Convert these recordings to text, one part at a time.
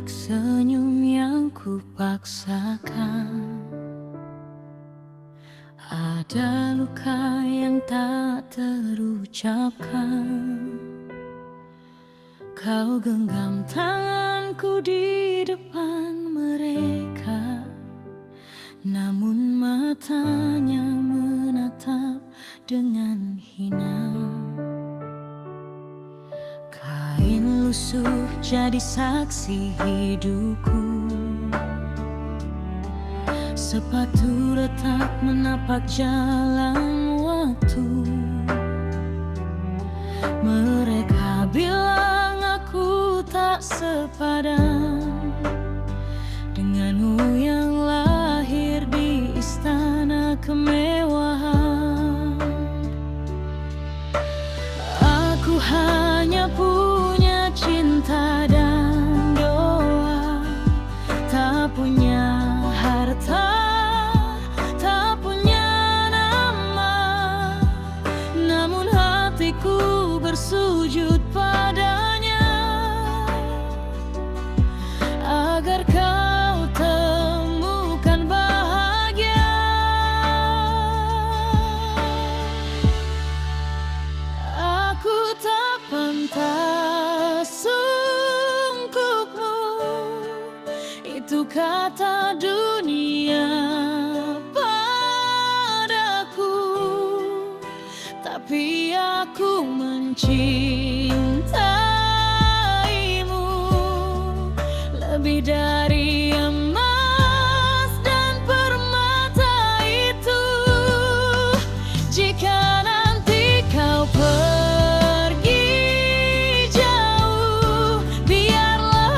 balik senyum yang kupaksakan, ada luka yang tak terucapkan. Kau genggam tanganku di depan mereka, namun matanya menatap dengan hina. Kain lusuh jadi saksi hidupku, sepatu retak menapak jalan waktu. Mereka bilang aku tak sepadan denganmu yang lahir di istana kemewahan. Aku hanya punya cinta dan doa, tak punya harta, tak punya nama. Namun hatiku bersujud padanya, agar kau temukan bahagia. Aku tak pantas untukmu, itu kata dunia padaku. Tapi aku mencintaimu lebih dari emas dan permata itu. Jika nanti kau pergi jauh, biarlah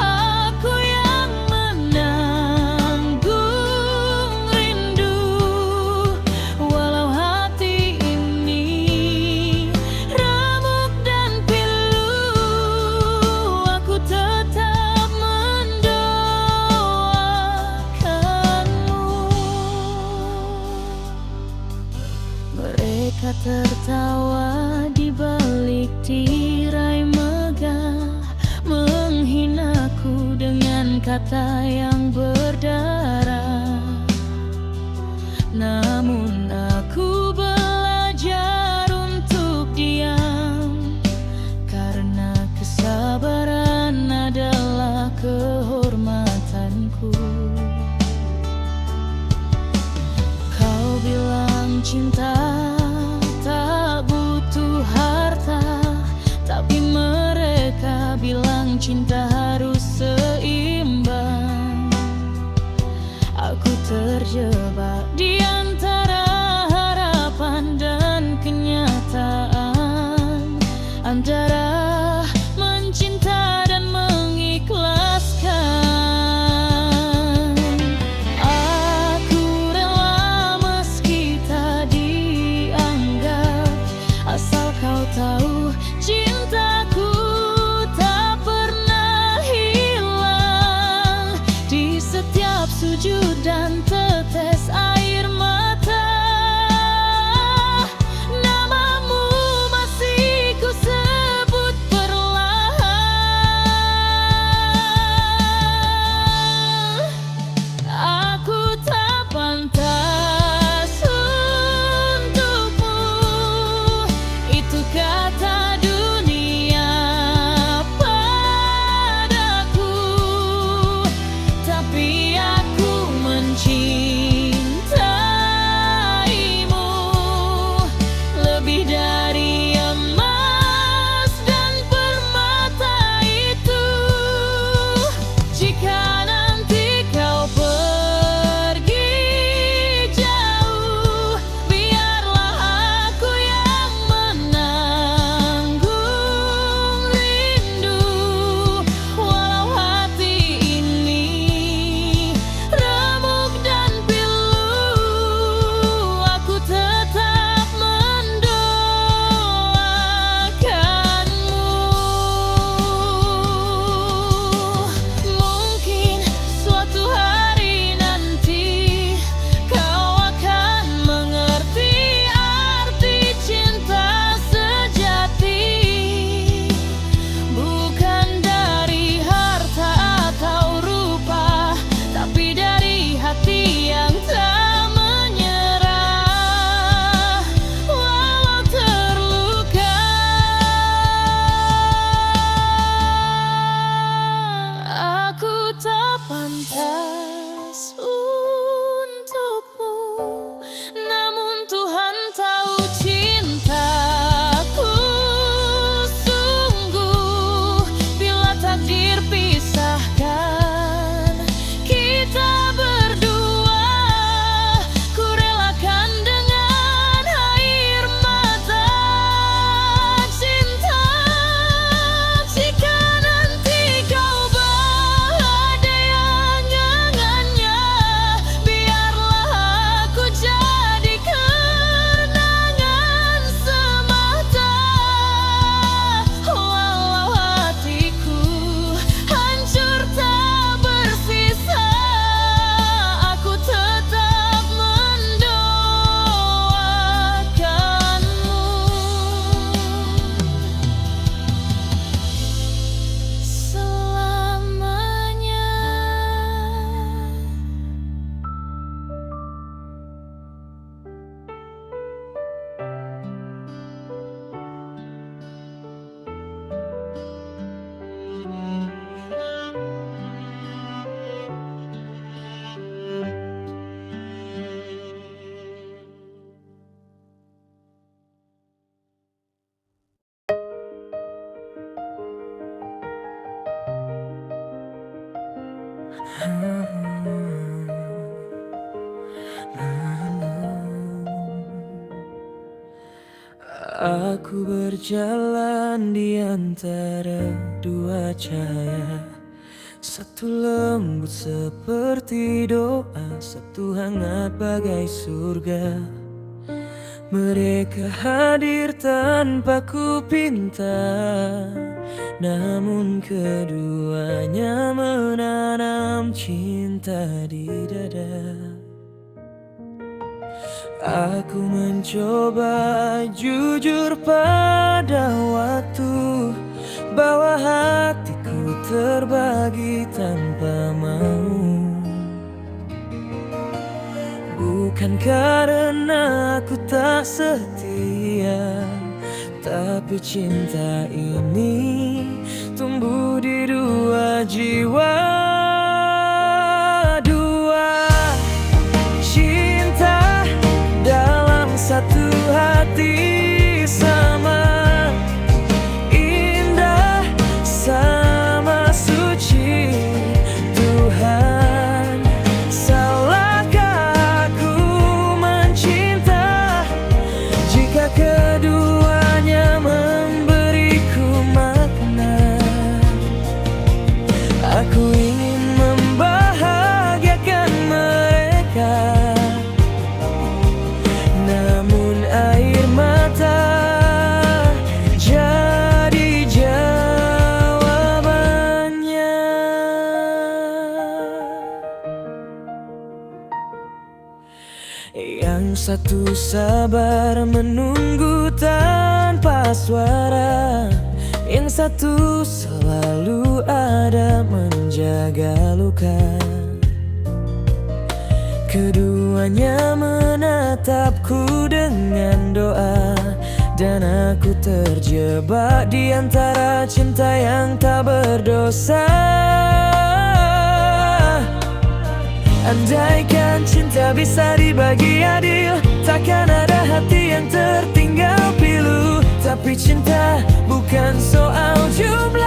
aku yang menanggung rindu. Walau hati ini remuk dan pilu, aku tetap mendoakanmu. Mereka tertawa di balik tirai megah, menghinaku dengan kata yang berdarah. Namun aku belajar untuk diam, karena kesabaran adalah kehormatanku. Kau bilang cinta tak butuh harta, tapi mereka bilang cinta harus seimbang. Aku terjebak di antara harapan dan kenyataan, antara mencinta dan mengikhlaskan. Aku rela meski tak dianggap, asal kau tahu cintaku tak pernah hilang. Di setiap sujud dan tetes air Aku berjalan di antara dua cahaya, satu lembut seperti doa, satu hangat bagai surga. Mereka hadir tanpa ku pinta, namun keduanya menanam cinta di dada. Aku mencoba jujur pada waktu, bahwa hatiku terbagi tanpa mau. Bukan karena aku tak setia, tapi cinta ini tumbuh di dua jiwa. Dua cinta dalam satu hati, sama indah, sama suci. Tuhan, salahkah aku mencinta jika keduanya memberiku makna? Aku ingin membahagiakan mereka, namun air mata jadi jawabannya. Yang satu sabar menunggu tanpa suara, yang satu selalu ada menjaga luka. Keduanya menatapku dengan doa, dan aku terjebak di antara cinta yang tak berdosa. Andaikan cinta bisa dibagi adil, takkan ada hati yang tertinggal pilu. Tapi cinta bukan soal jumlah,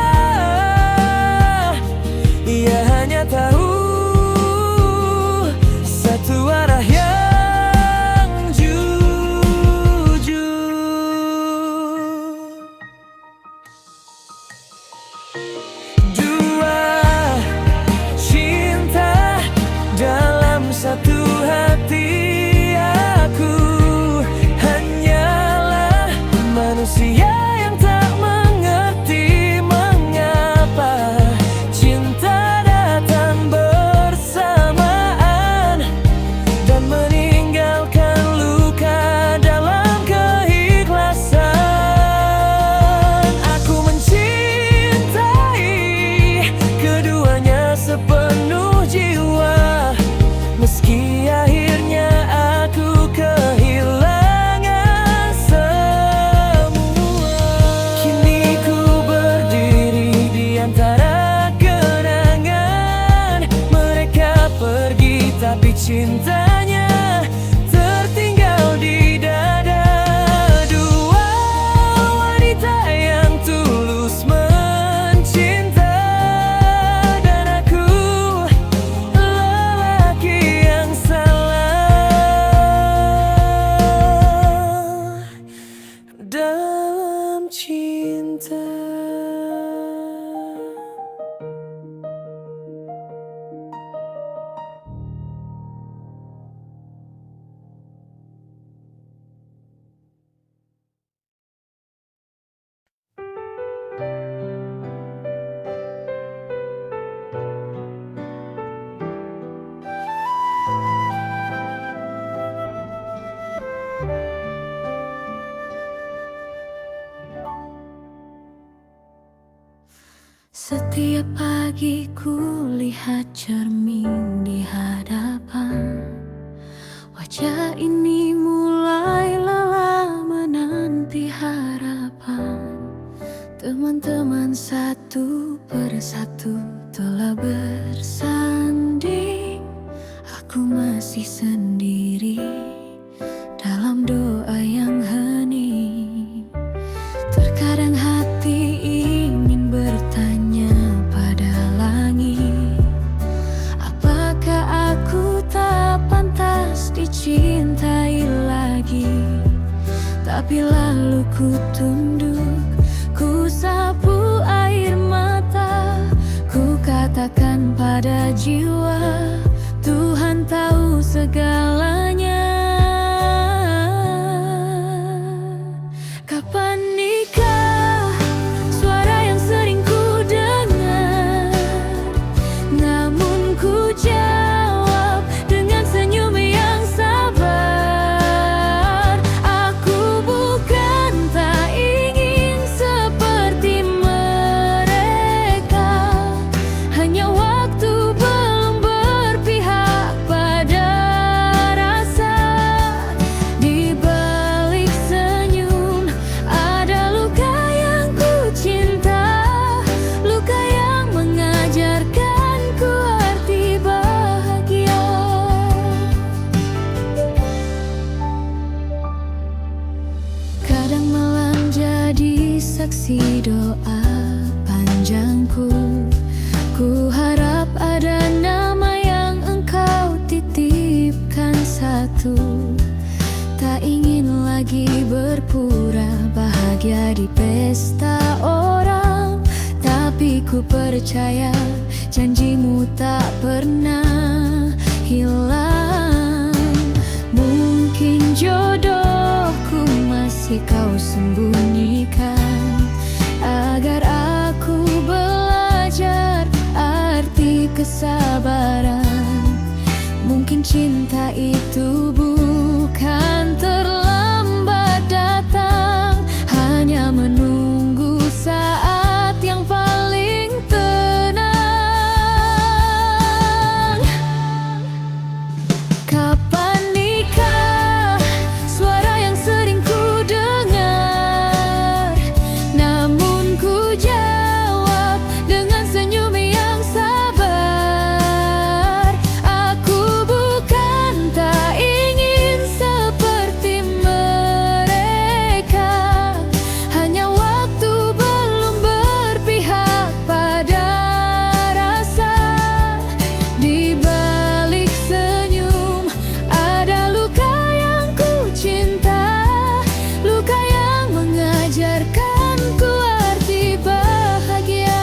ia hanya tahu satu arah yang jujur. Dua cinta dalam satu hati, aku hanyalah manusia yang tak mengerti mengapa cinta datang bersamaan dan meninggalkan luka dalam keikhlasan. Aku mencintai keduanya sepenuh jiwa, meski akhirnya aku kehilangan semua. Kini ku berdiri di antara kenangan, mereka pergi tapi cintanya tertinggal di dada. Dua wanita yang tulus mencinta, dan aku lelaki yang salah dalam cinta. Setiap pagi ku lihat cermin di hadapan, wajah ini mulai lelah menanti harapan. Teman Teman-teman satu persatu telah bersanding. Aku masih sendiri dalam doa yang hening. Terkadang hati ingin bertanya pada langit, apakah aku tak pantas dicintai lagi? Tapi lalu ku tunduk, ku sapu air mata, ku katakan pada jiwa, Tuhan tahu segalanya. Kapan nikah? Suara yang sering ku dengar, namun ku jawab dengan senyum yang sabar. Aku bukan tak ingin seperti mereka, hanya waktu belum berpihak pada rasa. Di balik senyum ada luka yang ku cinta, luka yang mengajarkanku arti bahagia. Kadang malam jadi saksi doa panjangku. Ku harap ada nama yang engkau titipkan satu. Tak ingin lagi berpura bahagia di pesta orang, tapi ku percaya janjimu tak pernah hilang. Mungkin jodohku masih kau sembunyikan, agar aku belajar arti kesabaran. Mungkin cinta itu bukan terlambat datang, hanya menunggu saat yang paling tenang. Kapan nikah? Suara yang sering ku dengar, namun ku jawab dengan senyum yang sabar. Aku bukan tak ingin seperti mereka, hanya waktu belum berpihak pada rasa. Di balik senyum ada luka yang ku cinta, luka yang mengajarkanku arti bahagia.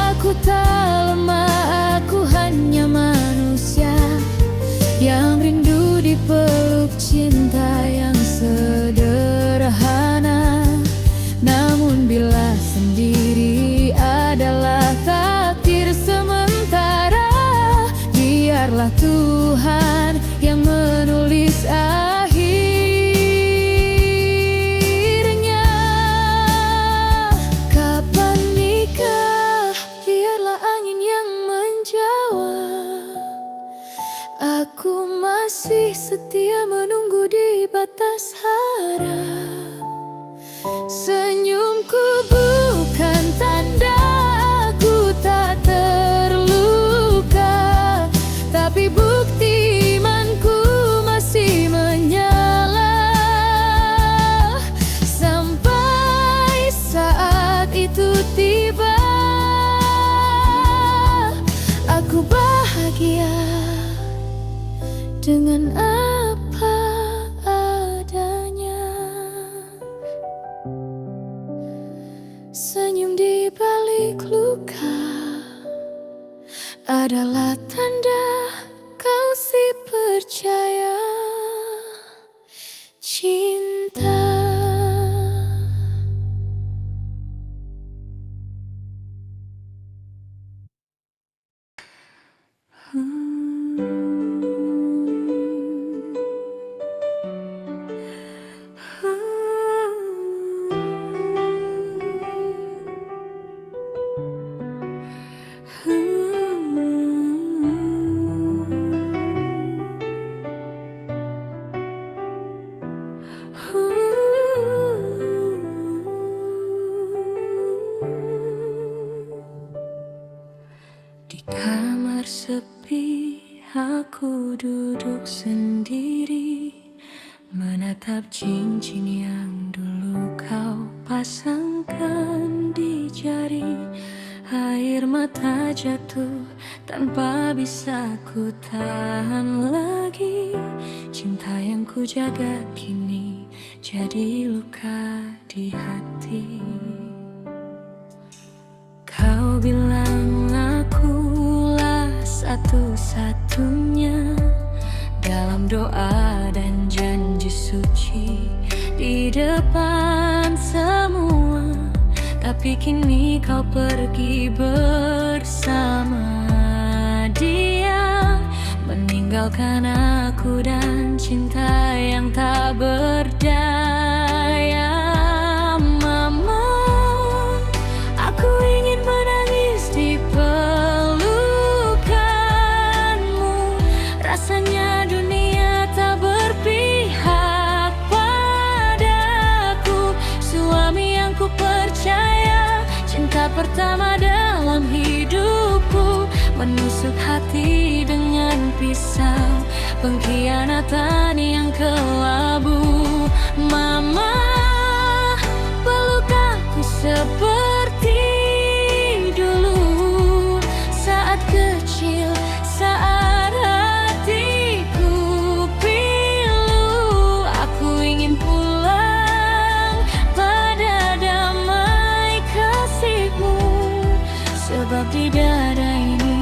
Aku tak lemah, aku hanya manusia yang rindu dipeluk cinta yang sederhana. Namun bila sendiri adalah takdir sementara, biarlah Tuhan yang menulis akhirnya. Kapan nikah? Biarlah angin yang menjawab. Aku masih setia menunggu di batas harap. Senyumku bukan tanda aku tak terluka, tapi bukti imanku masih menyala. Sampai saat itu tiba, aku bahagia dengan apa adanya. Senyum di balik luka adalah tanda kau si percaya cinta. sepi, aku duduk sendiri, menatap cincin yang dulu kau pasangkan di jari. Air mata jatuh tanpa bisa ku tahan lagi. Cinta yang ku jaga kini jadi luka di hati. Kau bilang akulah satu-satunya dalam doa dan janji suci di depan semua. Tapi kini kau pergi bersama dia, meninggalkan aku dan cinta yang tak berdaya. Mama, aku ingin menangis di pelukanmu. Rasanya dunia tak berpihak padaku. Suami yang ku percaya, cinta pertama dalam hidupku, menusuk hati dengan pisau, pengkhianatan yang kelabu. Mama, peluk aku seperti dulu, saat kecil, saat hatiku pilu. Aku ingin pulang pada damai kasihmu, sebab di dada ini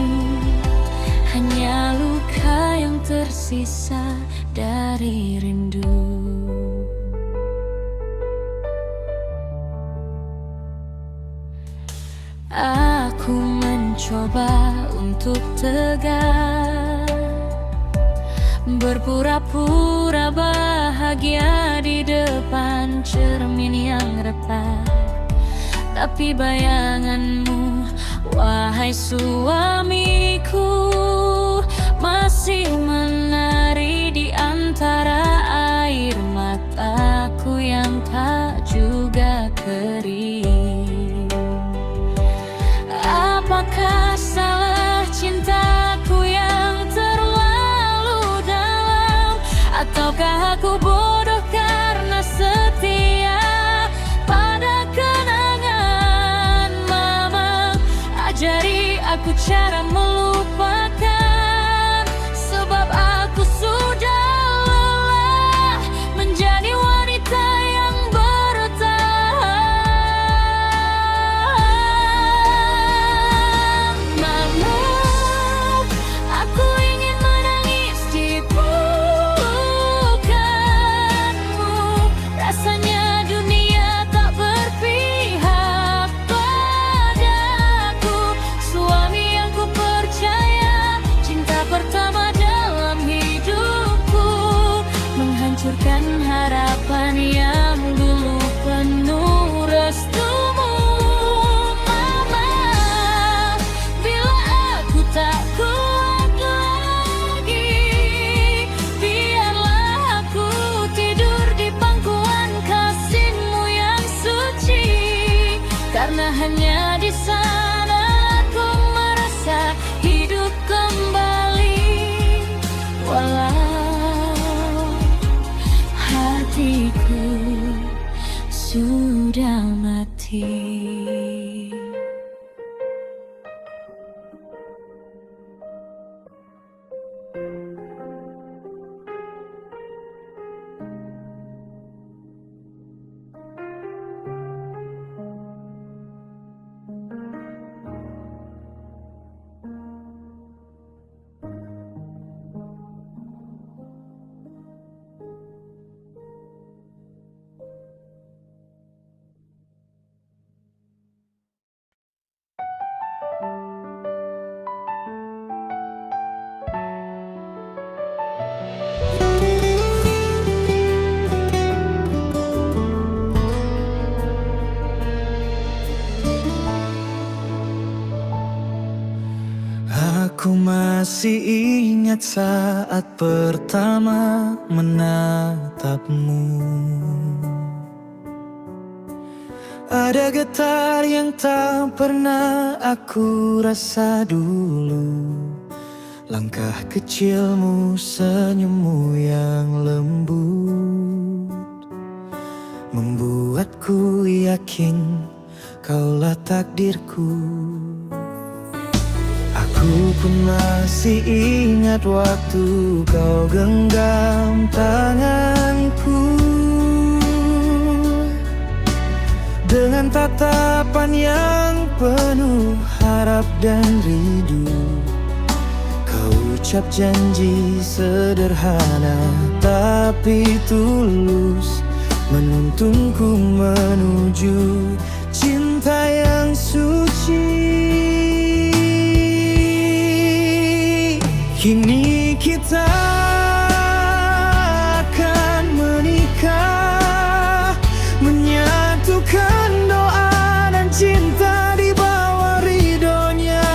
hanya luka yang tersisa dari rindu. Aku mencoba untuk tegar, berpura-pura bahagia di depan cermin yang retak. Tapi bayanganmu, wahai suamiku, masih menari di antara air mataku yang tak juga kering. Apakah salah cintaku yang terlalu dalam, ataukah aku bodoh karena setia pada kenangan? Mama, ajari aku cara melupakan, sebab aku sudah lelah menjadi wanita yang bertahan. Mama, aku ingin menangis di pelukanmu. Rasanya dunia tak berpihak padaku. Suami yang ku percaya, cinta pertama dalam hidupku, menghancurkan harapan yang dulu penuh restumu. Mama, bila aku tak kuat lagi, biarlah aku tidur di pangkuan kasihmu yang suci, karena hanya di sana aku merasa hidup kembali, walau hatiku sudah mati. Aku masih ingat saat pertama menatapmu. Ada getar yang tak pernah aku rasa dulu Langkah kecilmu, senyummu yang lembut membuatku yakin kaulah takdirku. Aku pun masih ingat waktu kau genggam tanganku dengan tatapan yang penuh harap dan rindu. Kau ucap janji sederhana tapi tulus, menuntunku menuju cinta yang suci. Kini kita akan menikah, menyatukan doa dan cinta di bawah ridhonya.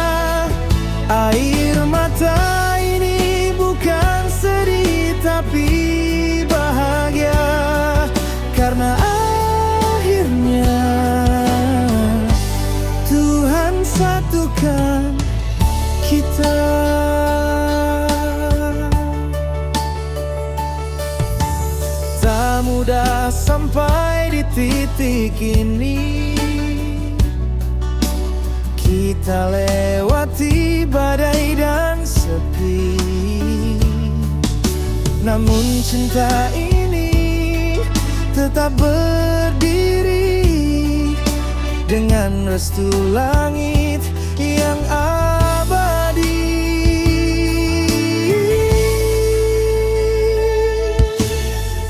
Air mata ini bukan sedih tapi bahagia, karena akhirnya Tuhan satukan kita. Tak mudah sampai di titik ini, kita lewati badai dan sepi. Namun cinta ini tetap berdiri dengan restu langit yang abadi.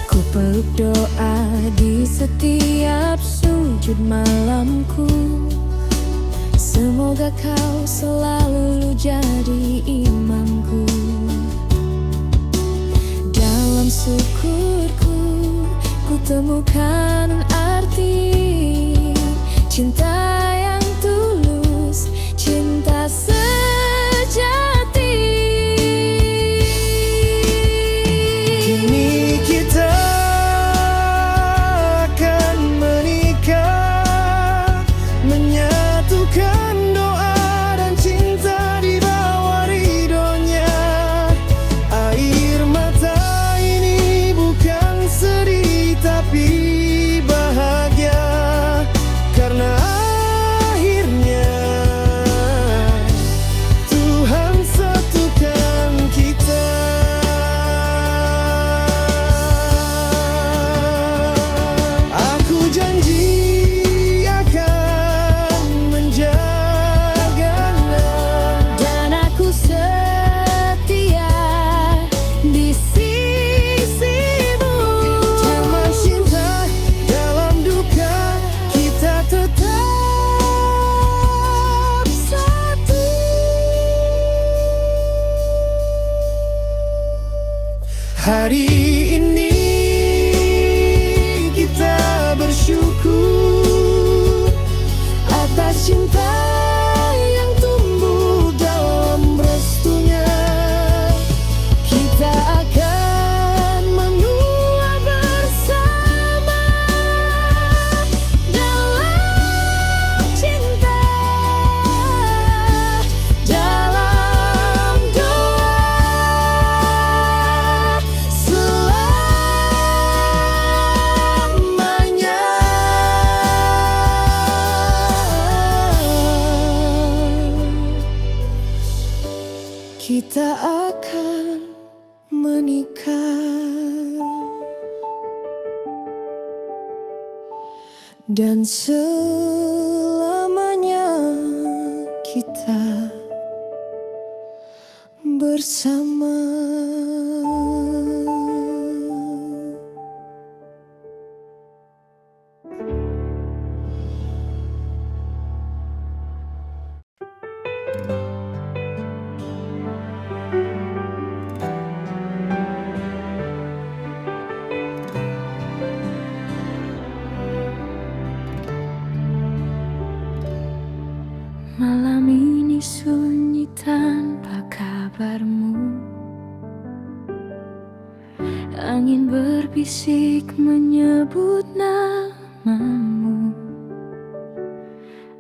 Ku peluk doa di setiap sujud malamku. Semoga kau selalu jadi imamku. Dalam syukurku ku temukan arti cinta yang tulus, cinta sejati. Kini kita akan menikah, menyatukan doa dan cinta di bawah ridhonya. Air mata ini bukan sedih tapi bahagia, karena akhirnya Tuhan satukan kita. Aku janji akan menjaganya, Dan aku setia di sisimu. dalam cinta, dalam duka, kita tetap satu. Hari ini kita bersyukur atas cinta yang tumbuh dalam restunya. Kita akan menua bersama Dalam cinta, dalam doa, selamanya. Kita akan menikah dan selamanya kita bersama. Malam ini sunyi tanpa kabarmu. Angin berbisik menyebut namamu.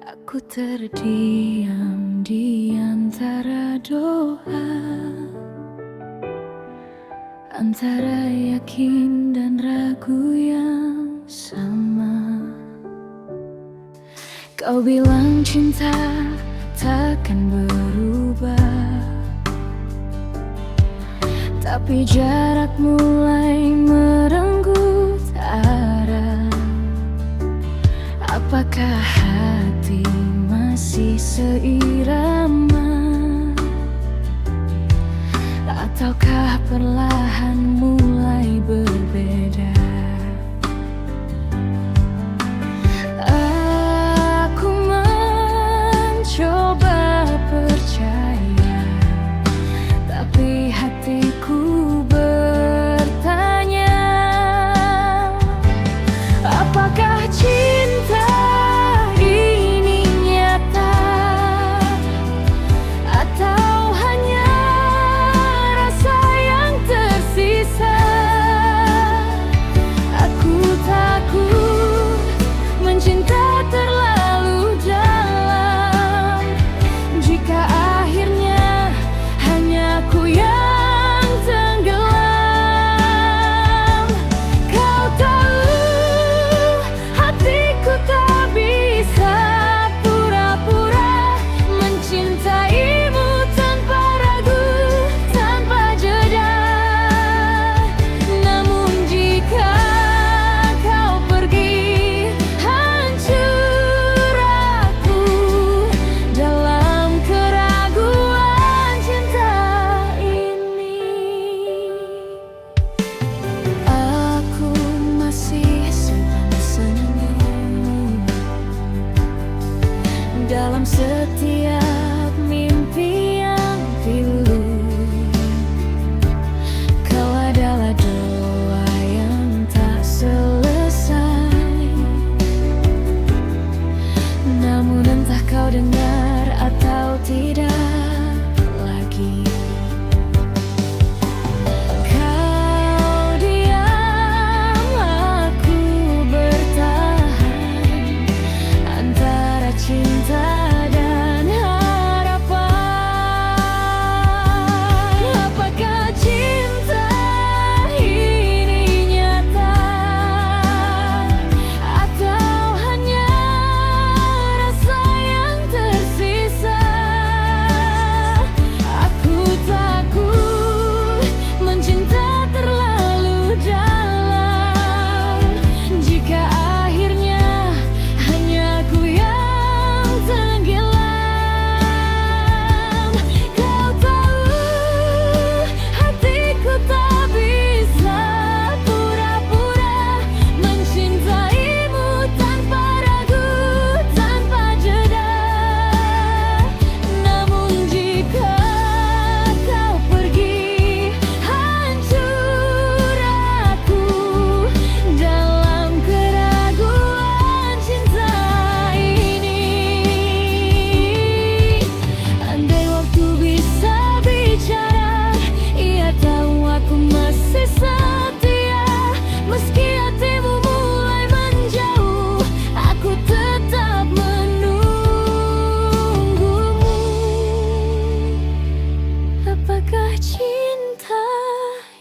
Aku terdiam di antara doa, antara yakin dan ragu yang sama. Kau bilang cinta takkan berubah, tapi jarak mulai merenggut arah. Apakah hati masih seirama, ataukah perlahan mulai berbeda? Aku mencoba percaya, tapi hatiku bertanya, apakah cinta ini nyata, atau hanya rasa yang tersisa? Aku takut mencinta terlalu dalam, jika akhirnya hanya aku yang tenggelam. Kau tahu hatiku tak bisa pura-pura mencintaimu tanpa ragu, tanpa jeda. Namun jika kau pergi, hancur aku dalam keraguan cinta ini. Aku masih senyum-senyum dalam setiap mimpi yang pilu. Kau adalah doa yang tak selesai, namun entah kau dengar atau tidak lagi. Kau diam, aku bertahan antara cinta dan harapan. Apakah cinta ini nyata, atau hanya rasa yang tersisa? Aku takut mencinta terlalu dalam, jika akhirnya hanya aku yang tenggelam. Kau tahu hatiku tak bisa pura-pura mencintaimu tanpa ragu, tanpa jeda. Namun jika kau pergi, hancur aku dalam keraguan cinta ini. Andai waktu bisa bicara, ia tahu aku masih setia. Meski hatimu mulai menjauh, aku tetap menunggumu. Apakah cinta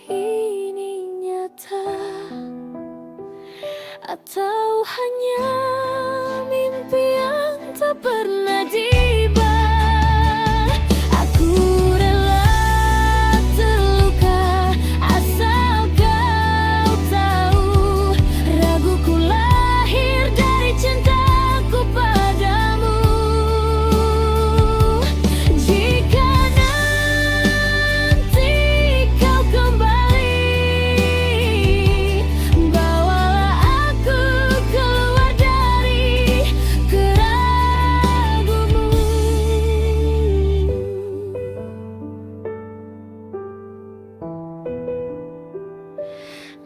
ini nyata, atau hanya mimpi yang tak pernah tiba? Aku rela terluka asal kau tahu, raguku lahir dari cintaku padamu. Jika nanti kau kembali, bawalah aku keluar dari keraguanmu.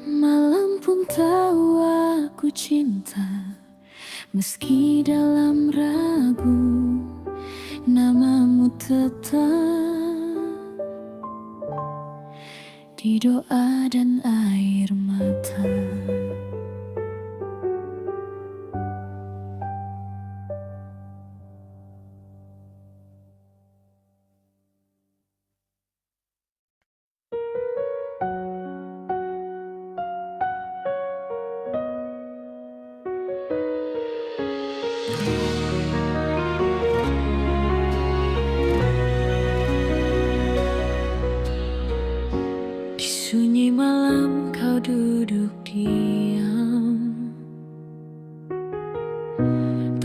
Malam pun tahu aku cinta, meski dalam ragu, namamu tetap di doa dan air mata.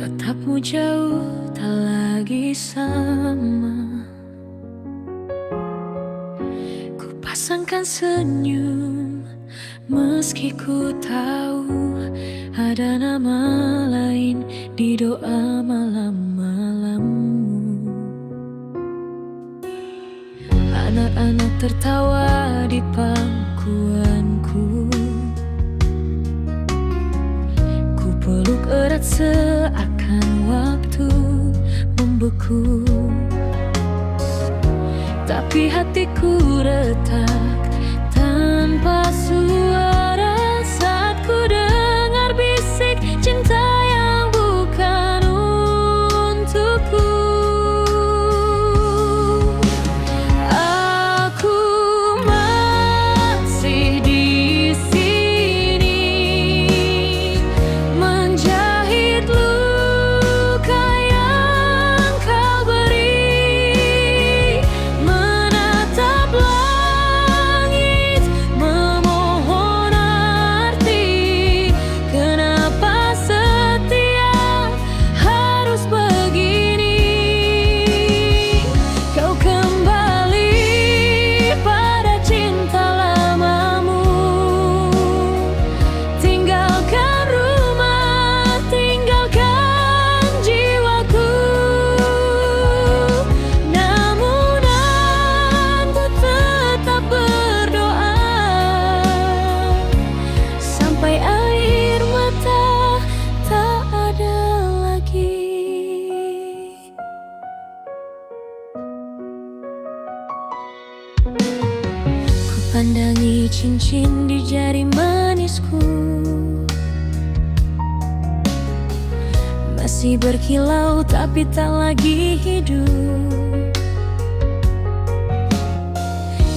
Tatapmu jauh tak lagi sama. Ku pasangkan senyum meski ku tahu ada nama lain di doa malam-malammu. Anak-anak tertawa di pangkuanku. Ku peluk erat seakan waktu membeku. Tapi hatiku retak tanpa suara saat ku dengar bisik cinta yang bukan untukku. Aku masih di sini menjahit luka yang kau beri, menatap langit memohon arti. Kenapa setiap harus begini? Kau kembali pada cinta lamamu, tinggalkan rumah, tinggalkan jiwaku. Namun aku tetap berdoa sampai air mata tak ada lagi. Ku pandangi cincin di jari manisku, masih berkilau tapi tak lagi hidup.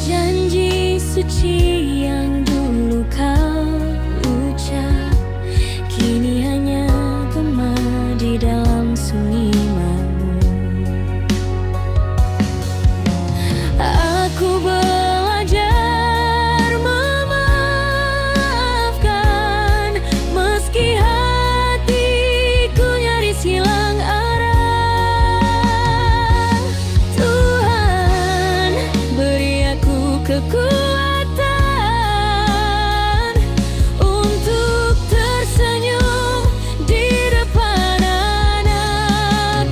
Janji suci yang dulu kau ucap kini hanya gema di dalam sunyi malu. Aku belajar memaafkan meski hatiku nyaris hilang arah. Tuhan, beri aku kekuatan untuk tersenyum di depan anak-anak.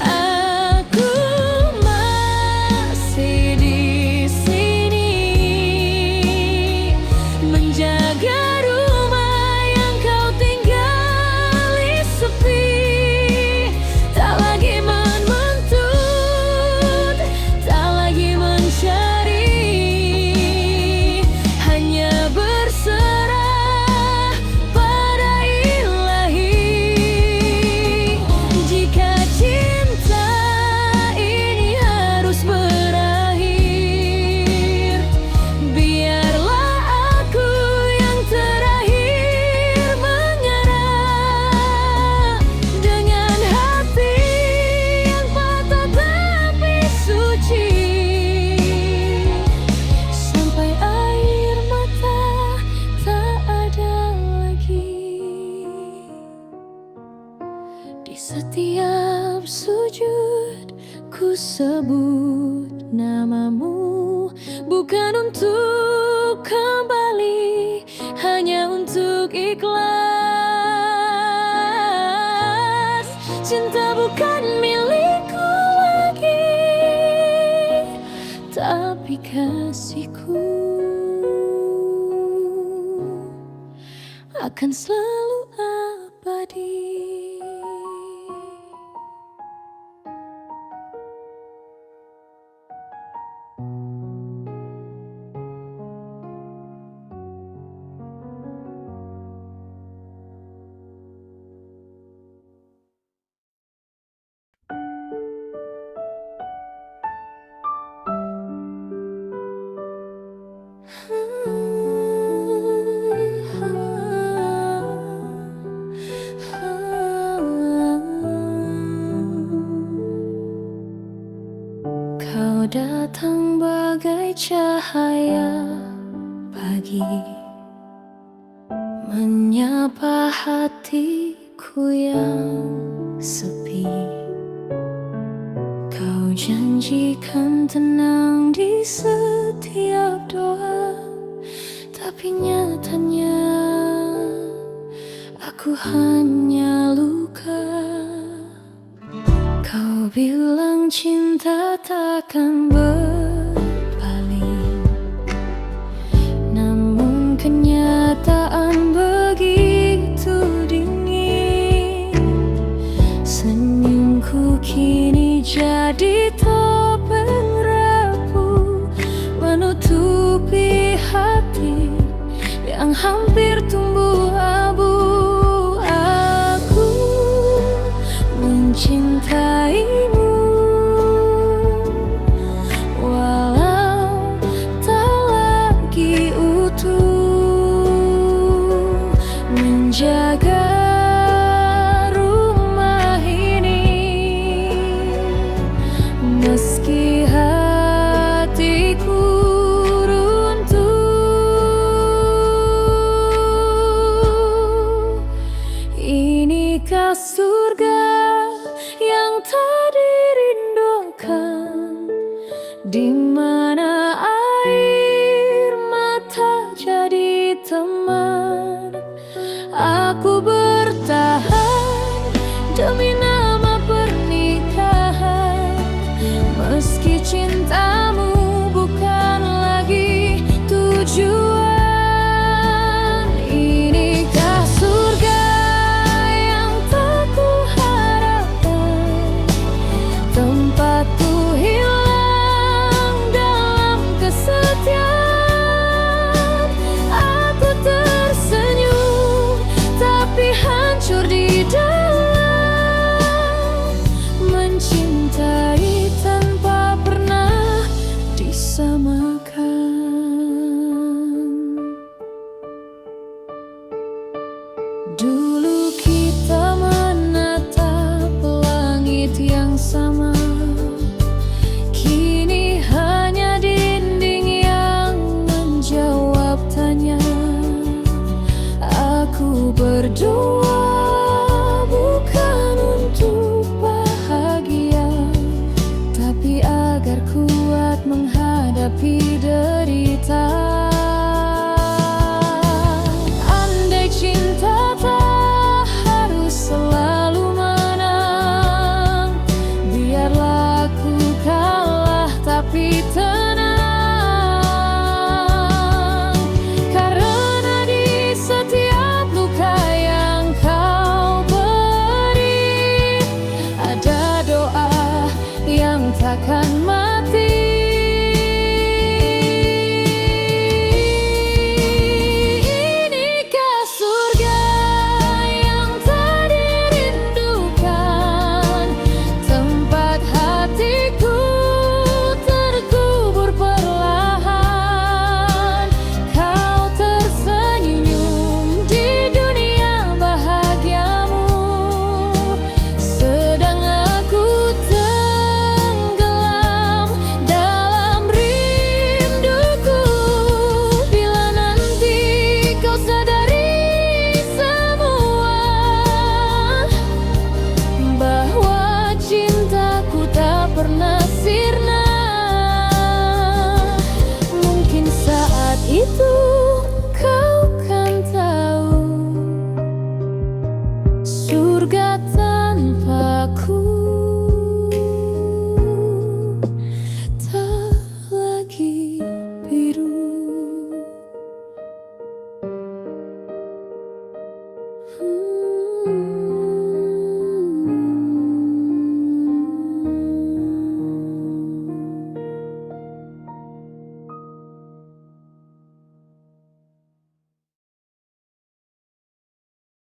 Aku masih di sini menjaga rumah yang kau tinggali sepi. Tak lagi menuntut, tak lagi mencari, hanya berserah pada Ilahi. Jika cinta ini harus berakhir, biarlah aku yang terakhir mengerah. Dengan hati yang patah tapi suci, sampai air mata tak ada lagi. Di setiap sujud ku sebut namamu, bukan untuk kembali, hanya untuk ikhlas. Cinta bukan milikku lagi, tapi kasihku akan selalu abadi. Kau datang bagai cahaya pagi, menyapa hatiku yang sepi. Kau janjikan tenang di setiap doa, tapi nyatanya aku hanya luka. Kau bilang cinta takkan berpaling, namun kenyataan begitu dingin. Senyumku kini jadi topeng rapuh, menutupi hati yang hampir tumbuh abu. Aku mencintaimu walau tak lagi utuh, menjaga rumah ini meski hatiku runtuh. Inikah surga yang tak dirindukan, di mana air mata jadi teman. Aku bertahan demi nama pernikahan, meski cintamu bukan lagi tujuan. Inikah surga yang tak kuharapkan, tempatku hilang dalam kesetiaan. Aku tersenyum tapi hancur di dalam, mencintai tanpa pernah disamakan. Dulu kita menatap langit yang sama, kini hanya dinding yang menjawab tanya. Aku berdoa